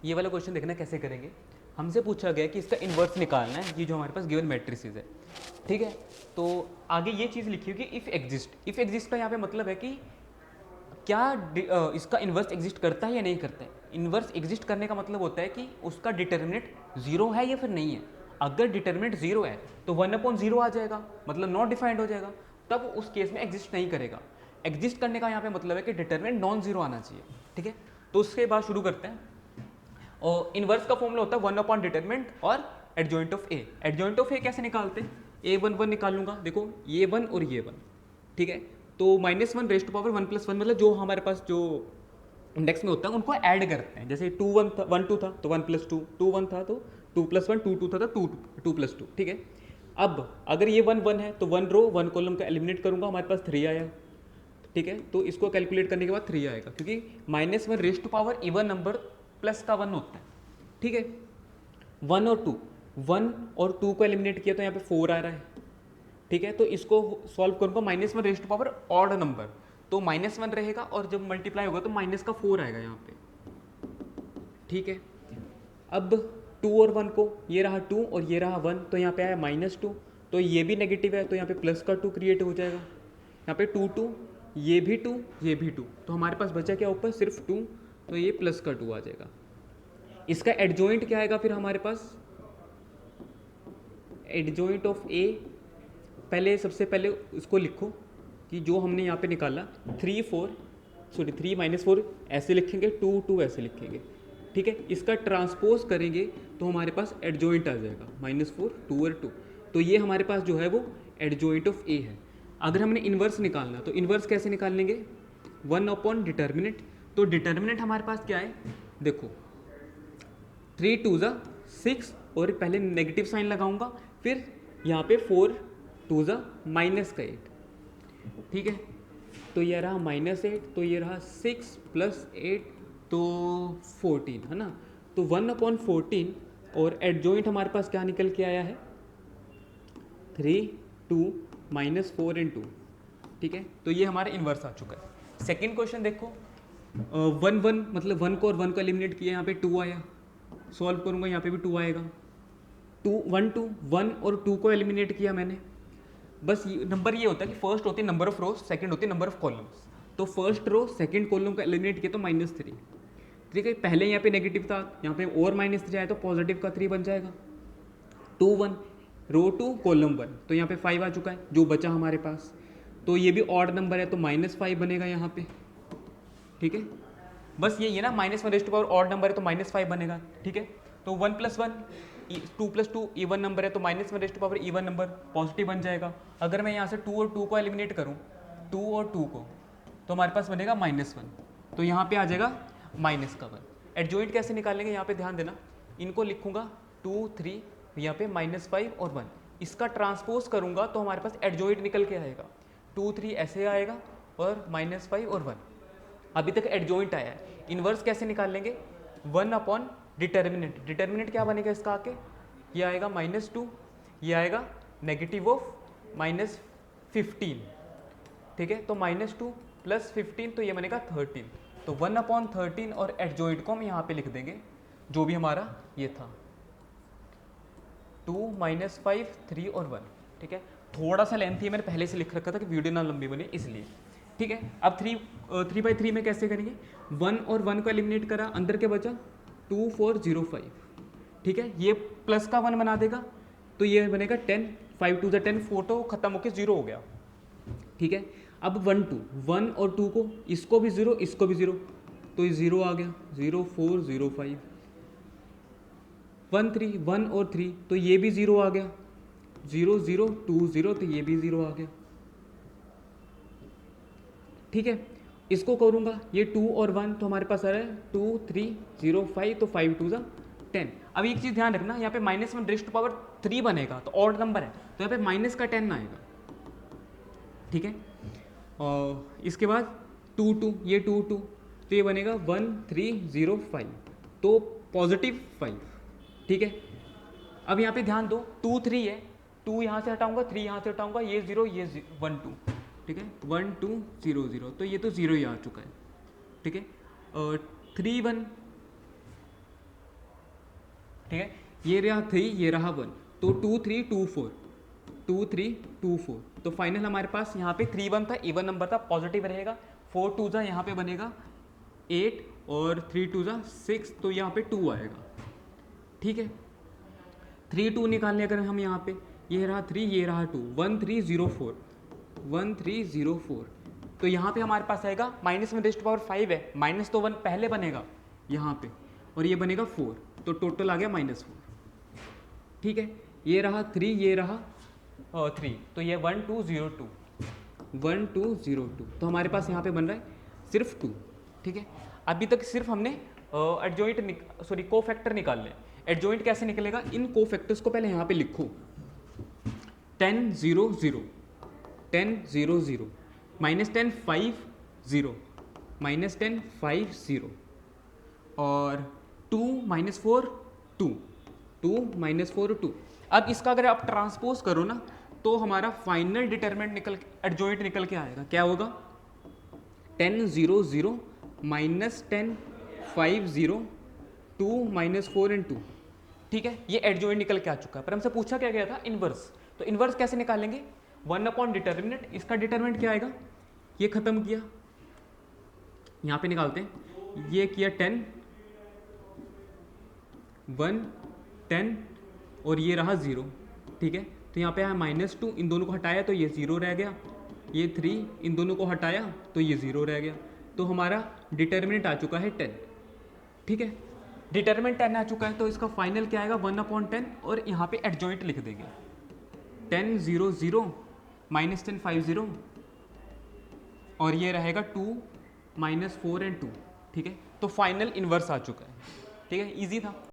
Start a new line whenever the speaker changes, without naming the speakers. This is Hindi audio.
ये वाला क्वेश्चन देखना कैसे करेंगे। हमसे पूछा गया कि इसका इन्वर्स निकालना है, ये जो हमारे पास गिवन मैट्रिसेस है, ठीक है। तो आगे ये चीज़ लिखी होगी इफ़ एग्जिस्ट का यहाँ पे मतलब है कि क्या इसका इन्वर्स एग्जिस्ट करता है या नहीं करता है। इन्वर्स एग्जिस्ट करने का मतलब होता है कि उसका डिटर्मिनेंट जीरो है या फिर नहीं है। अगर डिटर्मिनेंट जीरो है तो 1/0 आ जाएगा, मतलब नॉट डिफाइंड हो जाएगा, तब उस केस में एग्जिस्ट नहीं करेगा। एग्जिस्ट करने का यहाँ पे मतलब है कि डिटर्मिनेंट नॉन जीरो आना चाहिए, ठीक है। तो उसके बाद शुरू करते हैं। और इन्वर्स का फॉर्मूला होता है 1/डिटर्मिनेंट और adjoint of A. Adjoint of A कैसे निकालते हैं, a1 निकालूंगा, देखो ये 1 और ये 1, ठीक है। तो -1 रेज़ टू पावर 1 + 1, मतलब जो हमारे पास जो इंडेक्स में होता है उनको ऐड करते हैं। जैसे 2 1 था, 1 2 था तो 1 + 2, 2 1 था तो 2 + 1, 2 2 था तो 2 + 2, ठीक है। अब अगर ये 1 1 है तो 1 रो 1 कॉलम का एलिमिनेट करूंगा, हमारे पास 3 आया, ठीक है। तो इसको कैलकुलेट करने के बाद 3 आएगा, क्योंकि -1 raise to power even number plus का 1 होता है, ठीक है। 1 और 2, 1 और 2 को एलिमिनेट किया तो यहाँ पे 4 आ रहा है, ठीक है। तो इसको सॉल्व करूंगा -1 raise to power odd number, तो -1 रहेगा और जब मल्टीप्लाई होगा तो माइनस का 4 आएगा यहाँ पे, ठीक है। अब 2 और 1 को, ये रहा 2 और ये रहा 1, तो यहाँ पे आया -2, तो ये भी नेगेटिव है तो यहाँ पे प्लस का 2 क्रिएट हो जाएगा। यहाँ पे 2 2, ये भी 2 ये भी 2, तो हमारे पास बचा क्या ऊपर, सिर्फ 2, तो ये प्लस का 2 आ जाएगा। इसका एडजॉइंट क्या आएगा फिर हमारे पास, एडजॉइंट ऑफ ए, पहले सबसे पहले उसको लिखो कि जो हमने यहाँ पे निकाला 3 -4 ऐसे लिखेंगे, 2 2 ऐसे लिखेंगे, ठीक है। इसका ट्रांसपोज करेंगे तो हमारे पास एडजॉइंट आ जाएगा -4 2 और 2, तो ये हमारे पास जो है वो एडजॉइंट ऑफ ए है। अगर हमने इन्वर्स निकालना तो इन्वर्स कैसे निकाल लेंगे, 1/डिटर्मिनेंट। तो डिटर्मिनेंट हमारे पास क्या है, देखो 3 2 ज़ा 6, और पहले नेगेटिव साइन लगाऊंगा, फिर यहाँ पे 4 2 ज़ा -8, ठीक है। तो ये रहा -8, तो ये रहा 6 + 8 तो 14, है ना। तो 1/14, और एडजॉइंट हमारे पास क्या निकल के आया है, 3 2 -4 × 2, ठीक है। तो ये हमारा इन्वर्स आ चुका है। सेकेंड क्वेश्चन देखो, 1 1, मतलब 1 को और 1 को एलिमिनेट किया, यहाँ पे 2 आया, सॉल्व करूँगा यहाँ पे भी 2 आएगा। 2 1 2, 1 और 2 को एलिमिनेट किया मैंने। बस नंबर ये होता है कि फर्स्ट होती है नंबर ऑफ रोज, सेकंड होती है नंबर ऑफ कॉलम्स। तो फर्स्ट रो सेकंड कॉलम का एलिमिनेट किया तो -3, ठीक है। पहले यहाँ पे नेगेटिव था, यहाँ पे और -3 आया तो पॉजिटिव का 3 बन जाएगा। 2 1 रो 2 कॉलम 1, तो यहाँ पे 5 आ चुका है जो बचा हमारे पास। तो ये भी ऑड नंबर है तो -5 बनेगा यहाँ पे, ठीक है। बस यही है ना, -1 raise to power odd number है तो -5 बनेगा, ठीक है। तो 1 + 1 2 + 2 इवन नंबर है तो -1 raise to power even number positive बन जाएगा। अगर मैं यहाँ से 2 और 2 को एलिमिनेट करूँ, 2 और 2 को, तो हमारे पास बनेगा -1, तो यहाँ पे आ जाएगा -1। एडजॉइंट कैसे निकालेंगे, यहाँ पे ध्यान देना, इनको लिखूंगा 2 3, यहाँ पे -5 और 1, इसका ट्रांसपोज करूंगा तो हमारे पास एडजॉइंट निकल के आएगा, 2 3 ऐसे आएगा और -5 और 1। अभी तक एडजॉइंट आया है। इन्वर्स कैसे निकाल लेंगे, 1/डिटर्मिनेंट। डिटर्मिनेंट क्या बनेगा इसका आके, ये आएगा -2, ये आएगा -15, ठीक है। तो -2 + 15 तो ये बनेगा 13, तो 1/13, और एडजॉइंट को हम यहाँ पे लिख देंगे जो भी हमारा ये था 2 -5 3 और 1, ठीक है। थोड़ा सा लेंथी है, मैंने पहले से लिख रखा था कि वीडियो ना लंबी बने इसलिए, ठीक है। अब 3/3 में कैसे करेंगे, 1 और 1 को एलिमिनेट करा, अंदर के बचा 2 4 0 5, ठीक है। ये प्लस का 1 बना देगा तो ये बनेगा 10, 5 2 ज़ा 10, फोटो खत्म होकर 0 हो गया, ठीक है। अब 1 2, 1 और 2 को, इसको भी 0 इसको भी 0, तो ये 0 आ गया, 0 4 0 5। 1 3, 1 और 3 तो ये भी 0 आ गया, 0 0 2 0, तो ये भी 0 आ गया, ठीक है। इसको करूँगा, ये 2 और 1 तो हमारे पास आ रहा है 2 3 0 5, तो 5 2 ज़ा 10। अब एक चीज़ ध्यान रखना, यहाँ पे -1 रेज़ टू पावर 3 बनेगा तो ऑड नंबर है, तो यहाँ पे माइनस का 10 आएगा, ठीक है। और इसके बाद 2 2, ये 2 2, तो ये बनेगा 1 3 0 5, तो +5, ठीक है। अब यहाँ पे ध्यान दो, 2 3 है, 2 यहाँ से हटाऊंगा, 3 यहाँ से हटाऊंगा, ये 0 ये 1 2, ठीक है। 1 2 0 0, तो ये तो 0 ही आ चुका है, ठीक है। 3 1 ठीक है, ये रहा 3, ये रहा 1, तो 2 3 2 4, 2 3 2 4, तो फाइनल हमारे पास यहाँ पे 3 1 था, इवन नंबर था, पॉजिटिव रहेगा, 4 2 जा यहाँ पे बनेगा 8 और 3 2 जा 6, तो यहाँ पे 2 आएगा। ठीक है, 3 2 निकालने अगर हम यहाँ पे, ये रहा 3, ये रहा 2, 1 3 0 4, 1 3 0 4, तो यहाँ पे हमारे पास आएगा माइनस में रेस्ट पावर 5 है, माइनस तो 1 पहले बनेगा यहाँ पे, और ये बनेगा 4, तो टोटल आ गया -4। ठीक है, ये रहा 3, ये रहा 3, तो ये 1 2 0 2, 1 2 0 2, तो हमारे पास यहाँ पे बन रहा है सिर्फ 2। ठीक है, अभी तक सिर्फ हमने एडजॉइंट सॉरी कोफैक्टर निकाल लें। एडजॉइंट कैसे निकलेगा, इन कोफैक्टर्स को पहले यहाँ पे लिखो, 10 0 0, 10 0 0, -10 5 0, -10 5 0, और 2 -4 2, 2 -4 2। अब इसका अगर आप ट्रांसपोज करो ना, तो हमारा फाइनल डिटरमिनेंट निकल एडजॉइंट निकल के आएगा, क्या होगा, 10 0 0, -10 5 0, 2 -4 2। ठीक है, ये एडजॉइंट निकल के आ चुका है, पर हमसे पूछा क्या गया था, इनवर्स। तो इनवर्स कैसे निकालेंगे, 1 अपॉन डिटरमिनेंट, इसका डिटरमिनेंट क्या आएगा, ये खत्म किया, यहाँ पे निकालते हैं, ये किया 10 1 10, और ये रहा 0। ठीक है, तो यहाँ पे है -2, इन दोनों को हटाया तो ये 0 रह गया, ये 3, इन दोनों को हटाया तो ये 0 रह गया, तो हमारा डिटरमिनेंट आ चुका है 10। ठीक है, डिटरमिनेंट 10 आ चुका है, तो इसका फाइनल क्या आएगा, 1 अपॉन 10, और यहाँ पे एडजॉइंट लिख देंगे, 10 0 0, -10 5 0, और ये रहेगा 2 -4 2। ठीक है, तो फाइनल इन्वर्स आ चुका है। ठीक है, ईजी था।